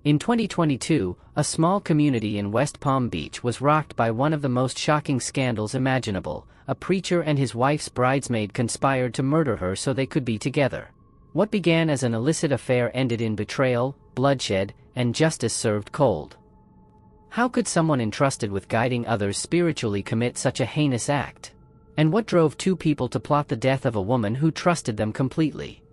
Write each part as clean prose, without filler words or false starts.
In 2022, a small community in West Palm Beach was rocked by one of the most shocking scandals imaginable. A preacher and his wife's bridesmaid conspired to murder her so they could be together. What began as an illicit affair ended in betrayal, bloodshed, and justice served cold. How could someone entrusted with guiding others spiritually commit such a heinous act? And what drove two people to plot the death of a woman who trusted them completely?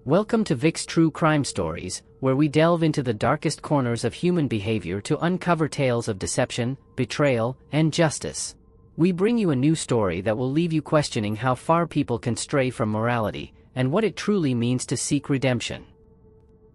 Welcome to Vic's True Crime Stories, where we delve into the darkest corners of human behavior to uncover tales of deception, betrayal, and justice. We bring you a new story that will leave you questioning how far people can stray from morality, and what it truly means to seek redemption.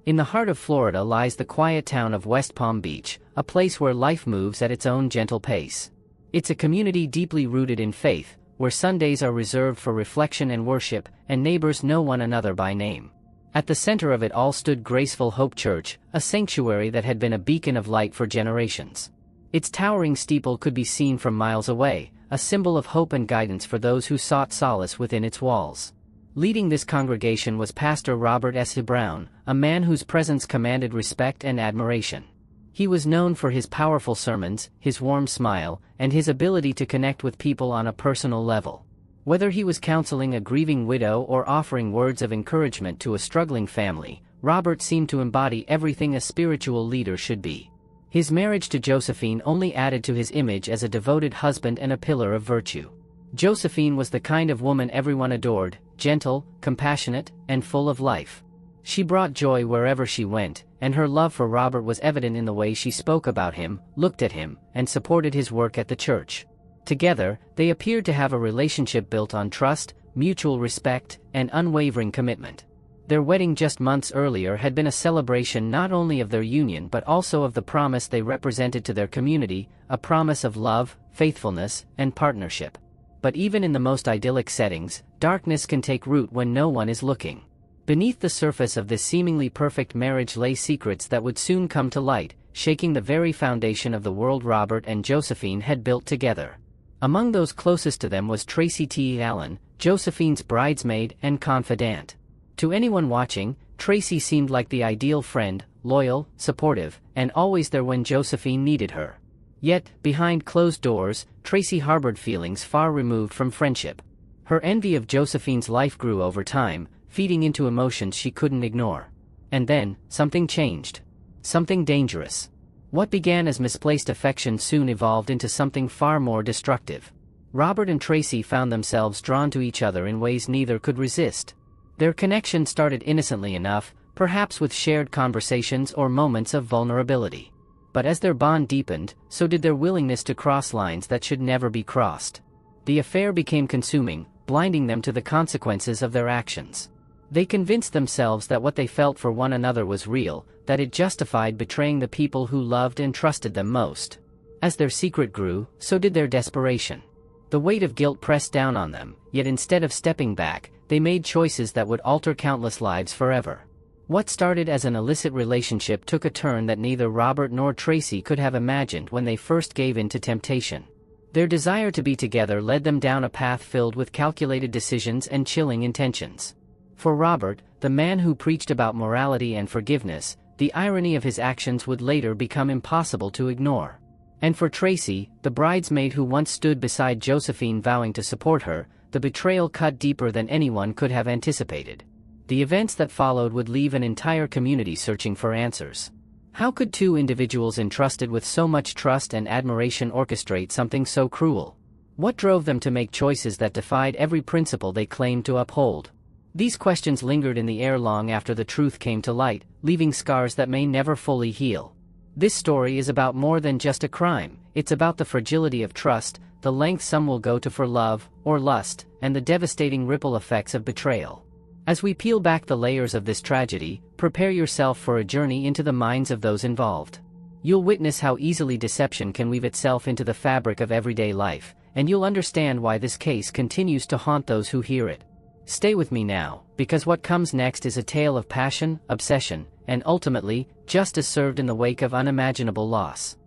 In the heart of Florida lies the quiet town of West Palm Beach, a place where life moves at its own gentle pace. It's a community deeply rooted in faith, where Sundays are reserved for reflection and worship, and neighbors know one another by name. At the center of it all stood Graceful Hope Church, a sanctuary that had been a beacon of light for generations. Its towering steeple could be seen from miles away, a symbol of hope and guidance for those who sought solace within its walls. Leading this congregation was Pastor Robert S. Brown, a man whose presence commanded respect and admiration. He was known for his powerful sermons, his warm smile, and his ability to connect with people on a personal level. Whether he was counseling a grieving widow or offering words of encouragement to a struggling family, Robert seemed to embody everything a spiritual leader should be. His marriage to Josephine only added to his image as a devoted husband and a pillar of virtue. Josephine was the kind of woman everyone adored, gentle, compassionate, and full of life. She brought joy wherever she went, and her love for Robert was evident in the way she spoke about him, looked at him, and supported his work at the church. Together, they appeared to have a relationship built on trust, mutual respect, and unwavering commitment. Their wedding just months earlier had been a celebration not only of their union but also of the promise they represented to their community, a promise of love, faithfulness, and partnership. But even in the most idyllic settings, darkness can take root when no one is looking. Beneath the surface of this seemingly perfect marriage lay secrets that would soon come to light, shaking the very foundation of the world Robert and Josephine had built together. Among those closest to them was Tracy T. Allen, Josephine's bridesmaid and confidant. To anyone watching, Tracy seemed like the ideal friend, loyal, supportive, and always there when Josephine needed her. Yet, behind closed doors, Tracy harbored feelings far removed from friendship. Her envy of Josephine's life grew over time, feeding into emotions she couldn't ignore. And then, something changed. Something dangerous. What began as misplaced affection soon evolved into something far more destructive. Robert and Tracy found themselves drawn to each other in ways neither could resist. Their connection started innocently enough, perhaps with shared conversations or moments of vulnerability. But as their bond deepened, so did their willingness to cross lines that should never be crossed. The affair became consuming, blinding them to the consequences of their actions. They convinced themselves that what they felt for one another was real, that it justified betraying the people who loved and trusted them most. As their secret grew, so did their desperation. The weight of guilt pressed down on them, yet instead of stepping back, they made choices that would alter countless lives forever. What started as an illicit relationship took a turn that neither Robert nor Tracy could have imagined when they first gave in to temptation. Their desire to be together led them down a path filled with calculated decisions and chilling intentions. For Robert, the man who preached about morality and forgiveness, the irony of his actions would later become impossible to ignore. And for Tracy, the bridesmaid who once stood beside Josephine vowing to support her, the betrayal cut deeper than anyone could have anticipated. The events that followed would leave an entire community searching for answers. How could two individuals entrusted with so much trust and admiration orchestrate something so cruel? What drove them to make choices that defied every principle they claimed to uphold? These questions lingered in the air long after the truth came to light, leaving scars that may never fully heal. This story is about more than just a crime. It's about the fragility of trust, the length some will go to for love or lust, and the devastating ripple effects of betrayal. As we peel back the layers of this tragedy, prepare yourself for a journey into the minds of those involved. You'll witness how easily deception can weave itself into the fabric of everyday life, and you'll understand why this case continues to haunt those who hear it. Stay with me now, because what comes next is a tale of passion, obsession, and ultimately, justice served in the wake of unimaginable loss.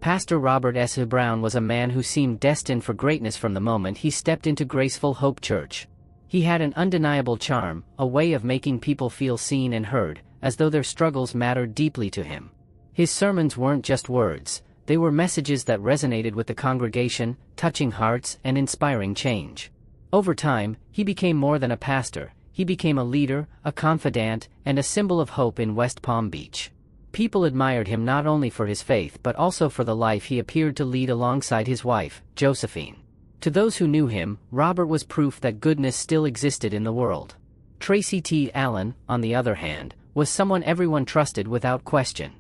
Pastor Robert S. Brown was a man who seemed destined for greatness from the moment he stepped into Graceful Hope Church. He had an undeniable charm, a way of making people feel seen and heard, as though their struggles mattered deeply to him. His sermons weren't just words, they were messages that resonated with the congregation, touching hearts and inspiring change. Over time, he became more than a pastor, he became a leader, a confidant, and a symbol of hope in West Palm Beach. People admired him not only for his faith but also for the life he appeared to lead alongside his wife, Josephine. To those who knew him, Robert was proof that goodness still existed in the world. Tracy T. Allen, on the other hand, was someone everyone trusted without question.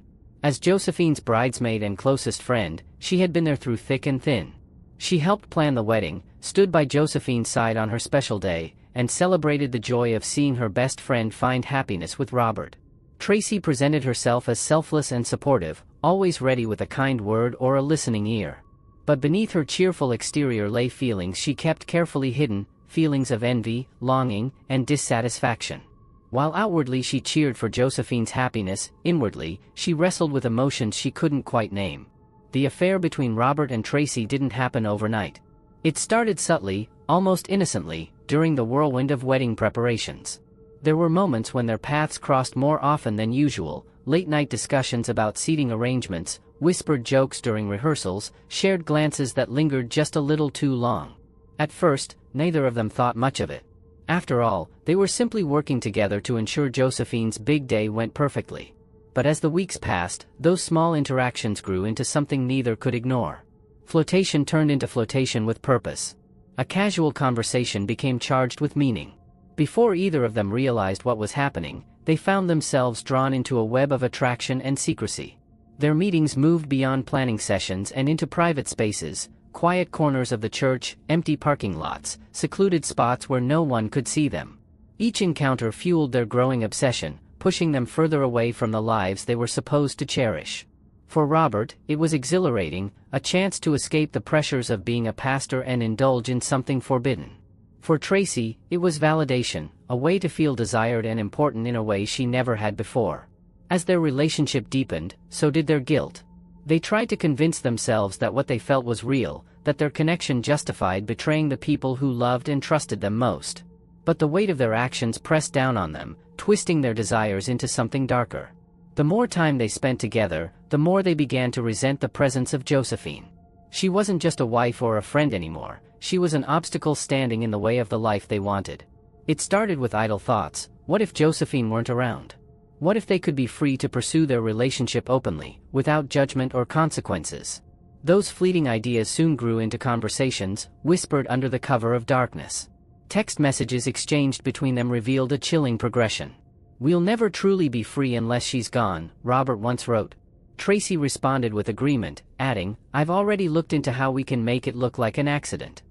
As Josephine's bridesmaid and closest friend, she had been there through thick and thin. She helped plan the wedding, stood by Josephine's side on her special day, and celebrated the joy of seeing her best friend find happiness with Robert. Tracy presented herself as selfless and supportive, always ready with a kind word or a listening ear. But beneath her cheerful exterior lay feelings she kept carefully hidden, feelings of envy, longing, and dissatisfaction. While outwardly she cheered for Josephine's happiness, inwardly, she wrestled with emotions she couldn't quite name. The affair between Robert and Tracy didn't happen overnight. It started subtly, almost innocently, during the whirlwind of wedding preparations. There were moments when their paths crossed more often than usual, late-night discussions about seating arrangements, whispered jokes during rehearsals, shared glances that lingered just a little too long. At first, neither of them thought much of it. After all, they were simply working together to ensure Josephine's big day went perfectly. But as the weeks passed, those small interactions grew into something neither could ignore. Flirtation turned into flirtation with purpose. A casual conversation became charged with meaning. Before either of them realized what was happening, they found themselves drawn into a web of attraction and secrecy. Their meetings moved beyond planning sessions and into private spaces, quiet corners of the church, empty parking lots, secluded spots where no one could see them. Each encounter fueled their growing obsession, pushing them further away from the lives they were supposed to cherish. For Robert, it was exhilarating, a chance to escape the pressures of being a pastor and indulge in something forbidden. For Tracy, it was validation, a way to feel desired and important in a way she never had before. As their relationship deepened, so did their guilt. They tried to convince themselves that what they felt was real, that their connection justified betraying the people who loved and trusted them most. But the weight of their actions pressed down on them, twisting their desires into something darker. The more time they spent together, the more they began to resent the presence of Josephine. She wasn't just a wife or a friend anymore, she was an obstacle standing in the way of the life they wanted. It started with idle thoughts: what if Josephine weren't around? What if they could be free to pursue their relationship openly, without judgment or consequences? Those fleeting ideas soon grew into conversations, whispered under the cover of darkness. Text messages exchanged between them revealed a chilling progression. "We'll never truly be free unless she's gone," Robert once wrote. Tracy responded with agreement, adding, "I've already looked into how we can make it look like an accident."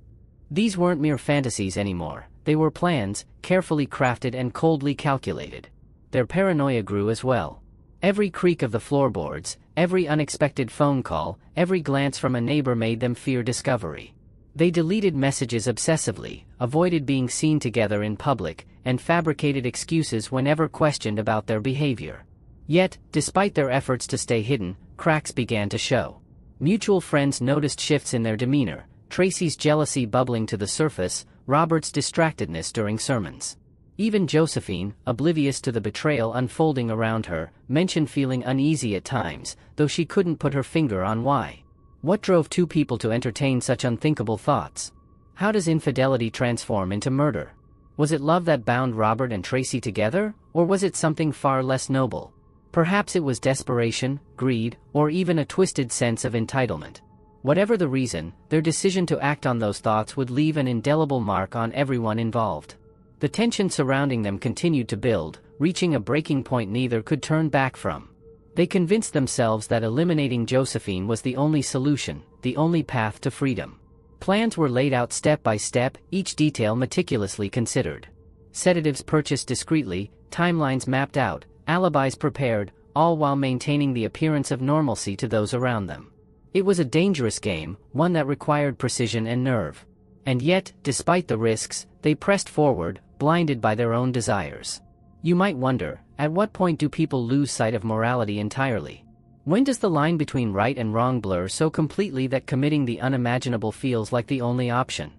These weren't mere fantasies anymore, they were plans, carefully crafted and coldly calculated. Their paranoia grew as well. Every creak of the floorboards, every unexpected phone call, every glance from a neighbor made them fear discovery. They deleted messages obsessively, avoided being seen together in public, and fabricated excuses whenever questioned about their behavior. Yet, despite their efforts to stay hidden, cracks began to show. Mutual friends noticed shifts in their demeanor, Tracy's jealousy bubbling to the surface, Robert's distractedness during sermons. Even Josephine, oblivious to the betrayal unfolding around her, mentioned feeling uneasy at times, though she couldn't put her finger on why. What drove two people to entertain such unthinkable thoughts? How does infidelity transform into murder? Was it love that bound Robert and Tracy together, or was it something far less noble? Perhaps it was desperation, greed, or even a twisted sense of entitlement. Whatever the reason, their decision to act on those thoughts would leave an indelible mark on everyone involved. The tension surrounding them continued to build, reaching a breaking point neither could turn back from. They convinced themselves that eliminating Josephine was the only solution, the only path to freedom. Plans were laid out step by step, each detail meticulously considered. Sedatives purchased discreetly, timelines mapped out, alibis prepared, all while maintaining the appearance of normalcy to those around them. It was a dangerous game, one that required precision and nerve. And yet, despite the risks, they pressed forward, blinded by their own desires. You might wonder, at what point do people lose sight of morality entirely? When does the line between right and wrong blur so completely that committing the unimaginable feels like the only option?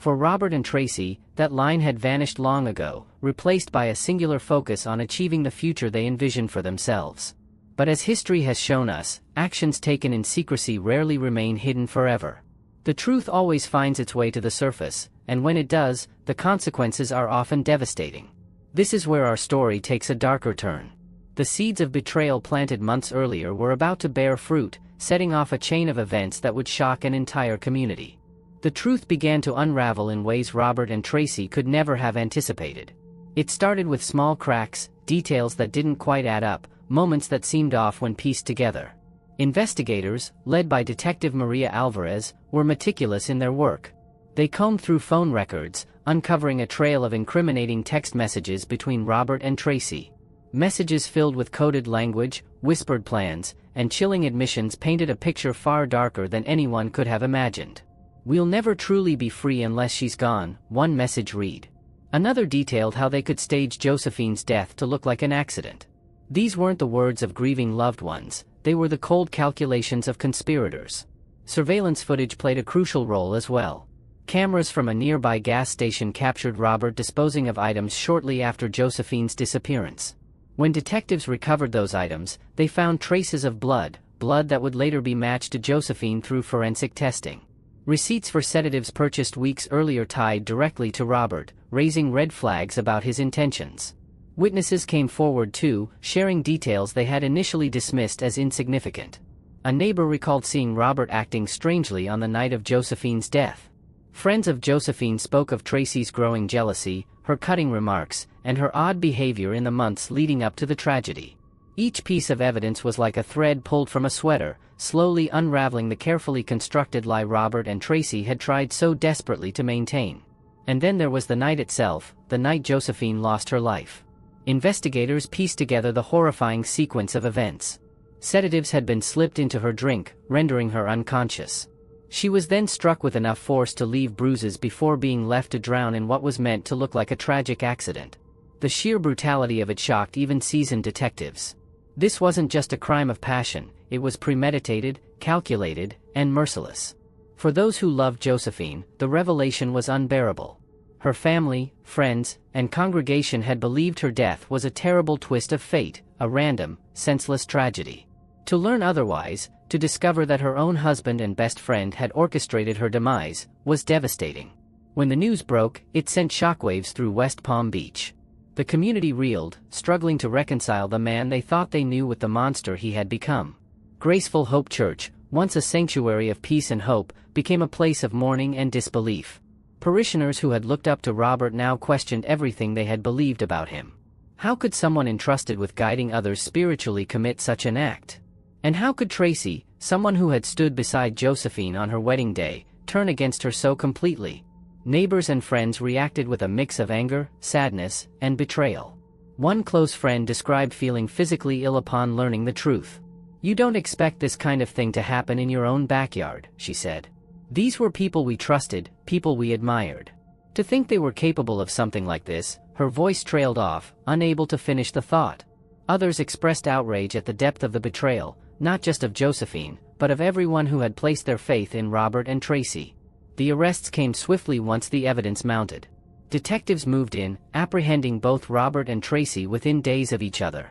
For Robert and Tracy, that line had vanished long ago, replaced by a singular focus on achieving the future they envisioned for themselves. But as history has shown us, actions taken in secrecy rarely remain hidden forever. The truth always finds its way to the surface, and when it does, the consequences are often devastating. This is where our story takes a darker turn. The seeds of betrayal planted months earlier were about to bear fruit, setting off a chain of events that would shock an entire community. The truth began to unravel in ways Robert and Tracy could never have anticipated. It started with small cracks, details that didn't quite add up, moments that seemed off when pieced together. Investigators, led by Detective Maria Alvarez, were meticulous in their work. They combed through phone records, uncovering a trail of incriminating text messages between Robert and Tracy. Messages filled with coded language, whispered plans, and chilling admissions painted a picture far darker than anyone could have imagined. "We'll never truly be free unless she's gone," one message read. Another detailed how they could stage Josephine's death to look like an accident. These weren't the words of grieving loved ones, they were the cold calculations of conspirators. Surveillance footage played a crucial role as well. Cameras from a nearby gas station captured Robert disposing of items shortly after Josephine's disappearance. When detectives recovered those items, they found traces of blood that would later be matched to Josephine through forensic testing. Receipts for sedatives purchased weeks earlier tied directly to Robert, raising red flags about his intentions. Witnesses came forward too, sharing details they had initially dismissed as insignificant. A neighbor recalled seeing Robert acting strangely on the night of Josephine's death. Friends of Josephine spoke of Tracy's growing jealousy, her cutting remarks, and her odd behavior in the months leading up to the tragedy. Each piece of evidence was like a thread pulled from a sweater, slowly unraveling the carefully constructed lie Robert and Tracy had tried so desperately to maintain. And then there was the night itself, the night Josephine lost her life. Investigators pieced together the horrifying sequence of events. Sedatives had been slipped into her drink, rendering her unconscious. She was then struck with enough force to leave bruises before being left to drown in what was meant to look like a tragic accident. The sheer brutality of it shocked even seasoned detectives. This wasn't just a crime of passion, it was premeditated, calculated, and merciless. For those who loved Josephine, the revelation was unbearable. Her family, friends, and congregation had believed her death was a terrible twist of fate, a random, senseless tragedy. To learn otherwise, to discover that her own husband and best friend had orchestrated her demise, was devastating. When the news broke, it sent shockwaves through West Palm Beach. The community reeled, struggling to reconcile the man they thought they knew with the monster he had become. Graceful Hope Church, once a sanctuary of peace and hope, became a place of mourning and disbelief. Parishioners who had looked up to Robert now questioned everything they had believed about him. How could someone entrusted with guiding others spiritually commit such an act? And how could Tracy, someone who had stood beside Josephine on her wedding day, turn against her so completely? Neighbors and friends reacted with a mix of anger, sadness, and betrayal. One close friend described feeling physically ill upon learning the truth. "You don't expect this kind of thing to happen in your own backyard," she said. "These were people we trusted, people we admired. To think they were capable of something like this," her voice trailed off, unable to finish the thought. Others expressed outrage at the depth of the betrayal, not just of Josephine, but of everyone who had placed their faith in Robert and Tracy. The arrests came swiftly once the evidence mounted. Detectives moved in, apprehending both Robert and Tracy within days of each other.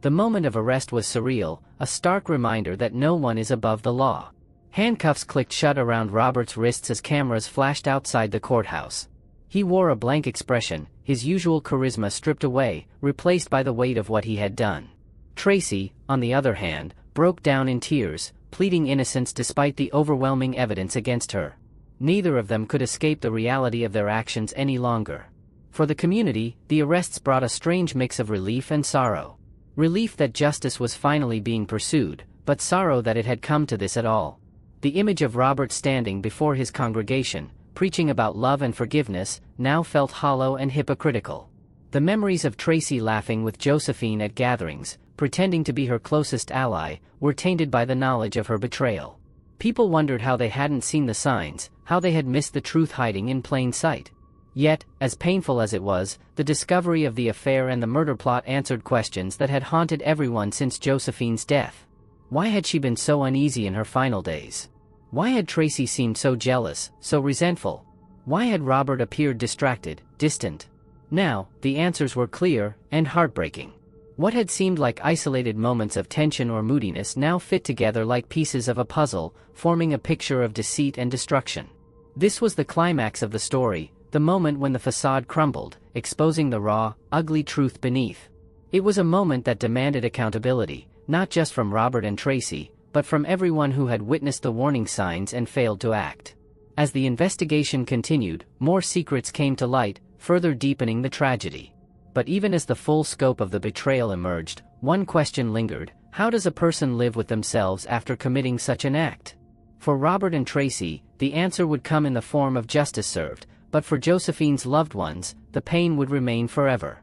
The moment of arrest was surreal, a stark reminder that no one is above the law. Handcuffs clicked shut around Robert's wrists as cameras flashed outside the courthouse. He wore a blank expression, his usual charisma stripped away, replaced by the weight of what he had done. Tracy, on the other hand, broke down in tears, pleading innocence despite the overwhelming evidence against her. Neither of them could escape the reality of their actions any longer. For the community, the arrests brought a strange mix of relief and sorrow. Relief that justice was finally being pursued, but sorrow that it had come to this at all. The image of Robert standing before his congregation, preaching about love and forgiveness, now felt hollow and hypocritical. The memories of Tracy laughing with Josephine at gatherings, pretending to be her closest ally, were tainted by the knowledge of her betrayal. People wondered how they hadn't seen the signs, how they had missed the truth hiding in plain sight. Yet, as painful as it was, the discovery of the affair and the murder plot answered questions that had haunted everyone since Josephine's death. Why had she been so uneasy in her final days? Why had Tracy seemed so jealous, so resentful? Why had Robert appeared distracted, distant? Now, the answers were clear and heartbreaking. What had seemed like isolated moments of tension or moodiness now fit together like pieces of a puzzle, forming a picture of deceit and destruction. This was the climax of the story, the moment when the facade crumbled, exposing the raw, ugly truth beneath. It was a moment that demanded accountability, not just from Robert and Tracy, but from everyone who had witnessed the warning signs and failed to act. As the investigation continued, more secrets came to light, further deepening the tragedy. But even as the full scope of the betrayal emerged, one question lingered: how does a person live with themselves after committing such an act? For Robert and Tracy, the answer would come in the form of justice served, but for Josephine's loved ones, the pain would remain forever.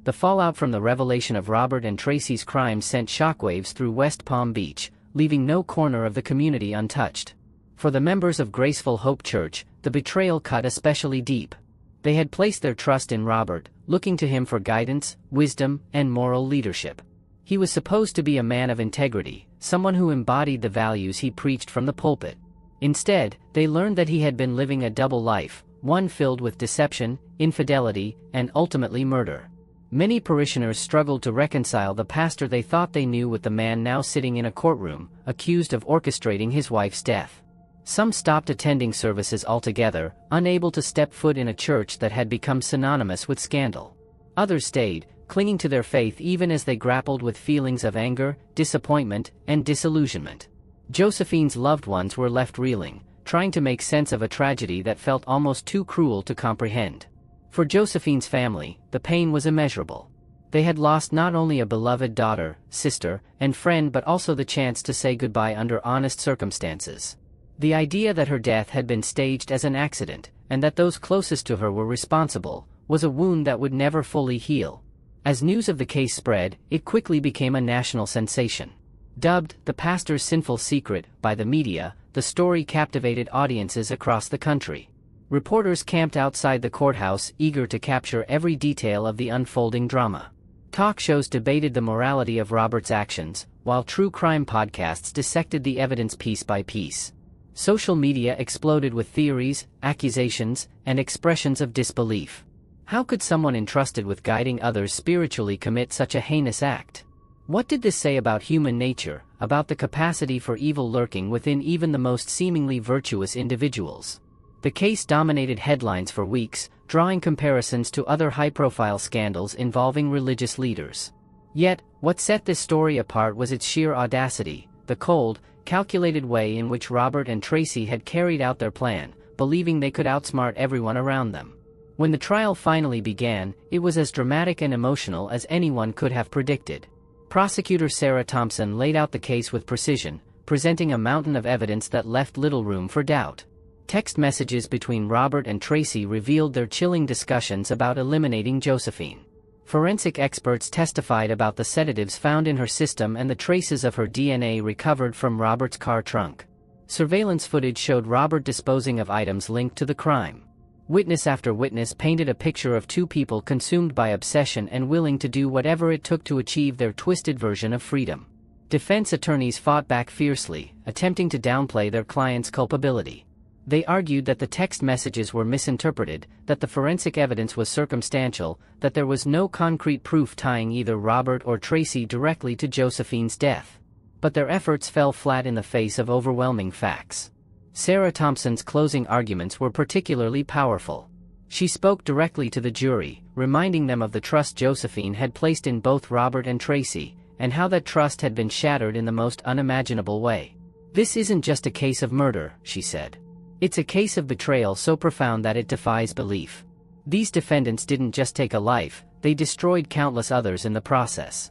The fallout from the revelation of Robert and Tracy's crimes sent shockwaves through West Palm Beach, leaving no corner of the community untouched. For the members of Graceful Hope Church, the betrayal cut especially deep. They had placed their trust in Robert, looking to him for guidance, wisdom, and moral leadership. He was supposed to be a man of integrity, someone who embodied the values he preached from the pulpit. Instead, they learned that he had been living a double life, one filled with deception, infidelity, and ultimately murder. Many parishioners struggled to reconcile the pastor they thought they knew with the man now sitting in a courtroom, accused of orchestrating his wife's death. Some stopped attending services altogether, unable to step foot in a church that had become synonymous with scandal. Others stayed, clinging to their faith even as they grappled with feelings of anger, disappointment, and disillusionment. Josephine's loved ones were left reeling, trying to make sense of a tragedy that felt almost too cruel to comprehend. For Josephine's family, the pain was immeasurable. They had lost not only a beloved daughter, sister, and friend but also the chance to say goodbye under honest circumstances. The idea that her death had been staged as an accident, and that those closest to her were responsible, was a wound that would never fully heal. As news of the case spread, it quickly became a national sensation. Dubbed "the pastor's sinful secret" by the media, the story captivated audiences across the country. Reporters camped outside the courthouse, eager to capture every detail of the unfolding drama. Talk shows debated the morality of Robert's actions, while true crime podcasts dissected the evidence piece by piece. Social media exploded with theories, accusations, and expressions of disbelief. How could someone entrusted with guiding others spiritually commit such a heinous act? What did this say about human nature, about the capacity for evil lurking within even the most seemingly virtuous individuals? The case dominated headlines for weeks, drawing comparisons to other high-profile scandals involving religious leaders. Yet, what set this story apart was its sheer audacity, the cold, calculated way in which Robert and Tracy had carried out their plan, believing they could outsmart everyone around them. When the trial finally began, it was as dramatic and emotional as anyone could have predicted. Prosecutor Sarah Thompson laid out the case with precision, presenting a mountain of evidence that left little room for doubt. Text messages between Robert and Tracy revealed their chilling discussions about eliminating Josephine. Forensic experts testified about the sedatives found in her system and the traces of her DNA recovered from Robert's car trunk. Surveillance footage showed Robert disposing of items linked to the crime. Witness after witness painted a picture of two people consumed by obsession and willing to do whatever it took to achieve their twisted version of freedom. Defense attorneys fought back fiercely, attempting to downplay their client's culpability. They argued that the text messages were misinterpreted, that the forensic evidence was circumstantial, that there was no concrete proof tying either Robert or Tracy directly to Josephine's death. But their efforts fell flat in the face of overwhelming facts. Sarah Thompson's closing arguments were particularly powerful. She spoke directly to the jury, reminding them of the trust Josephine had placed in both Robert and Tracy, and how that trust had been shattered in the most unimaginable way. "This isn't just a case of murder," she said. "It's a case of betrayal so profound that it defies belief. These defendants didn't just take a life, they destroyed countless others in the process."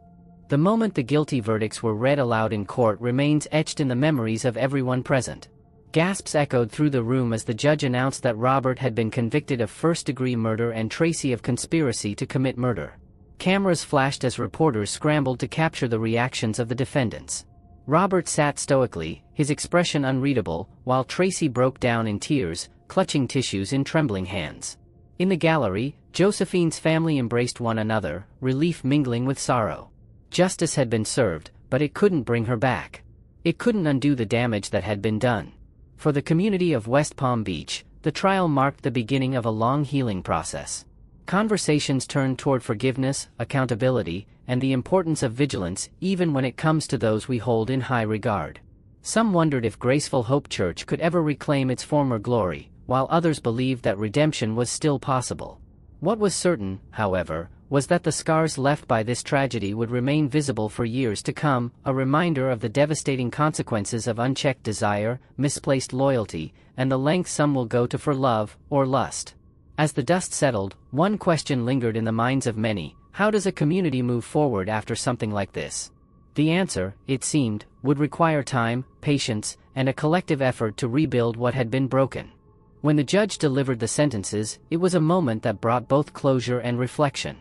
The moment the guilty verdicts were read aloud in court remains etched in the memories of everyone present. Gasps echoed through the room as the judge announced that Robert had been convicted of first-degree murder and Tracy of conspiracy to commit murder. Cameras flashed as reporters scrambled to capture the reactions of the defendants. Robert sat stoically, his expression unreadable, while Tracy broke down in tears, clutching tissues in trembling hands. In the gallery, Josephine's family embraced one another, relief mingling with sorrow. Justice had been served, but it couldn't bring her back. It couldn't undo the damage that had been done. For the community of West Palm Beach, The trial marked the beginning of a long healing process. Conversations turned toward forgiveness, accountability, and the importance of vigilance even when it comes to those we hold in high regard. Some wondered if Graceful Hope Church could ever reclaim its former glory, while others believed that redemption was still possible. What was certain, however, was that the scars left by this tragedy would remain visible for years to come, a reminder of the devastating consequences of unchecked desire, misplaced loyalty, and the lengths some will go to for love or lust. As the dust settled, one question lingered in the minds of many: how does a community move forward after something like this? The answer, it seemed, would require time, patience, and a collective effort to rebuild what had been broken. When the judge delivered the sentences, it was a moment that brought both closure and reflection.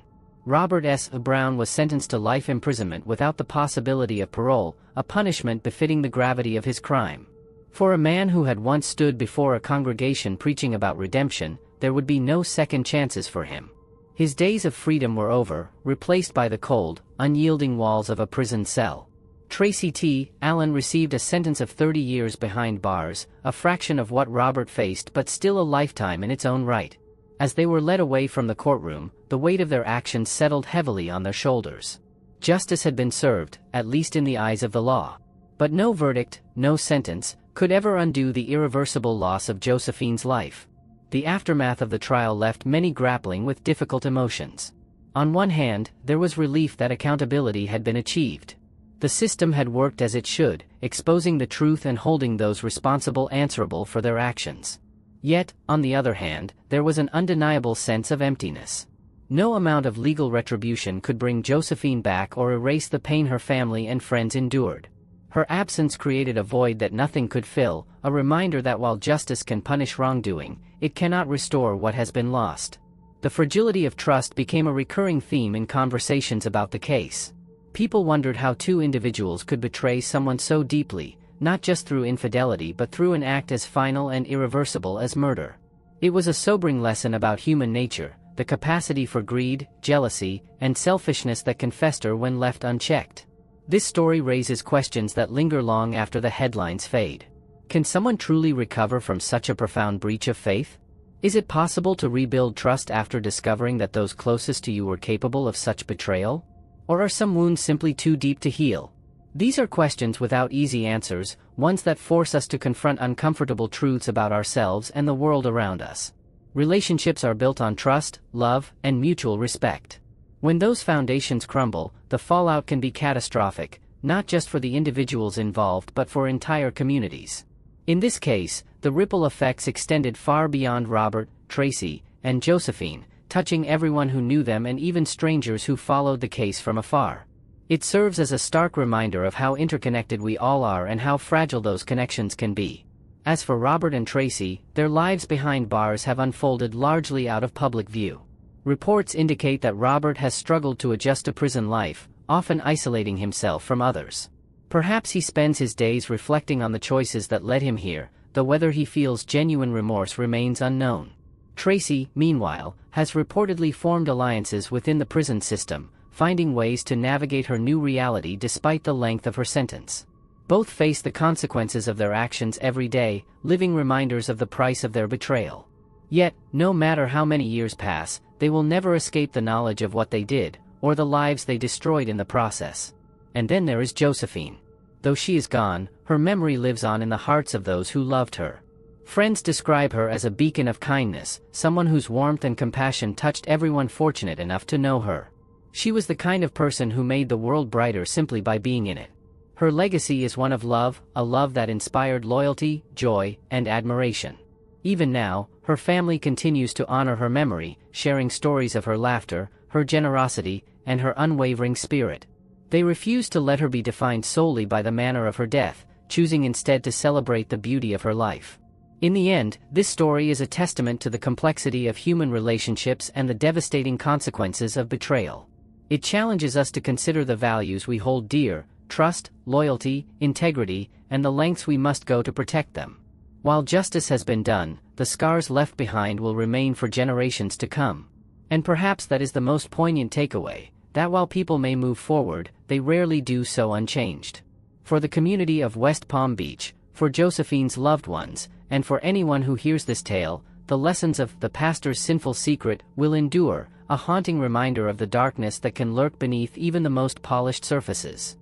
Robert S. Brown was sentenced to life imprisonment without the possibility of parole, a punishment befitting the gravity of his crime. For a man who had once stood before a congregation preaching about redemption, there would be no second chances for him. His days of freedom were over, replaced by the cold, unyielding walls of a prison cell. Tracy T. Allen received a sentence of 30 years behind bars, a fraction of what Robert faced but still a lifetime in its own right. As they were led away from the courtroom, the weight of their actions settled heavily on their shoulders. Justice had been served, at least in the eyes of the law. But no verdict, no sentence, could ever undo the irreversible loss of Josephine's life. The aftermath of the trial left many grappling with difficult emotions. On one hand, there was relief that accountability had been achieved. The system had worked as it should, exposing the truth and holding those responsible answerable for their actions. Yet, on the other hand, there was an undeniable sense of emptiness. No amount of legal retribution could bring Josephine back or erase the pain her family and friends endured. Her absence created a void that nothing could fill, a reminder that while justice can punish wrongdoing, it cannot restore what has been lost. The fragility of trust became a recurring theme in conversations about the case. People wondered how two individuals could betray someone so deeply, not just through infidelity but through an act as final and irreversible as murder. It was a sobering lesson about human nature, the capacity for greed, jealousy, and selfishness that can fester when left unchecked. This story raises questions that linger long after the headlines fade. Can someone truly recover from such a profound breach of faith? Is it possible to rebuild trust after discovering that those closest to you were capable of such betrayal? Or are some wounds simply too deep to heal? These are questions without easy answers, ones that force us to confront uncomfortable truths about ourselves and the world around us. Relationships are built on trust, love, and mutual respect. When those foundations crumble, the fallout can be catastrophic, not just for the individuals involved but for entire communities. In this case, the ripple effects extended far beyond Robert, Tracy, and Josephine, touching everyone who knew them and even strangers who followed the case from afar. It serves as a stark reminder of how interconnected we all are and how fragile those connections can be. As for Robert and Tracy, their lives behind bars have unfolded largely out of public view. Reports indicate that Robert has struggled to adjust to prison life, often isolating himself from others. Perhaps he spends his days reflecting on the choices that led him here, though whether he feels genuine remorse remains unknown. Tracy, meanwhile, has reportedly formed alliances within the prison system, finding ways to navigate her new reality despite the length of her sentence. Both face the consequences of their actions every day, living reminders of the price of their betrayal. Yet, no matter how many years pass, they will never escape the knowledge of what they did, or the lives they destroyed in the process. And then there is Josephine. Though she is gone, her memory lives on in the hearts of those who loved her. Friends describe her as a beacon of kindness, someone whose warmth and compassion touched everyone fortunate enough to know her. She was the kind of person who made the world brighter simply by being in it. Her legacy is one of love, a love that inspired loyalty, joy, and admiration. Even now, her family continues to honor her memory, sharing stories of her laughter, her generosity, and her unwavering spirit. They refuse to let her be defined solely by the manner of her death, choosing instead to celebrate the beauty of her life. In the end, this story is a testament to the complexity of human relationships and the devastating consequences of betrayal. It challenges us to consider the values we hold dear: trust, loyalty, integrity, and the lengths we must go to protect them. While justice has been done, the scars left behind will remain for generations to come. And perhaps that is the most poignant takeaway, that while people may move forward, they rarely do so unchanged. For the community of West Palm Beach, for Josephine's loved ones, and for anyone who hears this tale, the lessons of The Pastor's Sinful Secret will endure, a haunting reminder of the darkness that can lurk beneath even the most polished surfaces.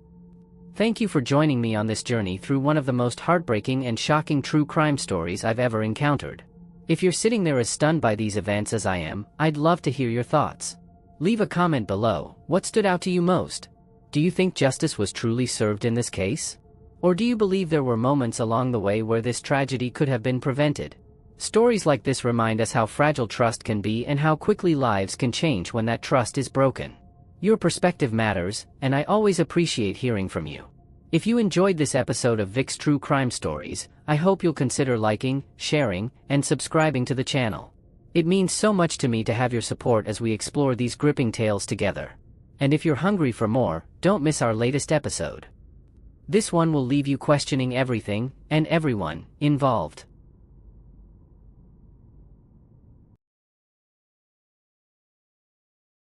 Thank you for joining me on this journey through one of the most heartbreaking and shocking true crime stories I've ever encountered. If you're sitting there as stunned by these events as I am, I'd love to hear your thoughts. Leave a comment below. What stood out to you most? Do you think justice was truly served in this case? Or do you believe there were moments along the way where this tragedy could have been prevented? Stories like this remind us how fragile trust can be and how quickly lives can change when that trust is broken. Your perspective matters, and I always appreciate hearing from you. If you enjoyed this episode of Vic's True Crime Stories, I hope you'll consider liking, sharing, and subscribing to the channel. It means so much to me to have your support as we explore these gripping tales together. And if you're hungry for more, don't miss our latest episode. This one will leave you questioning everything and everyone involved.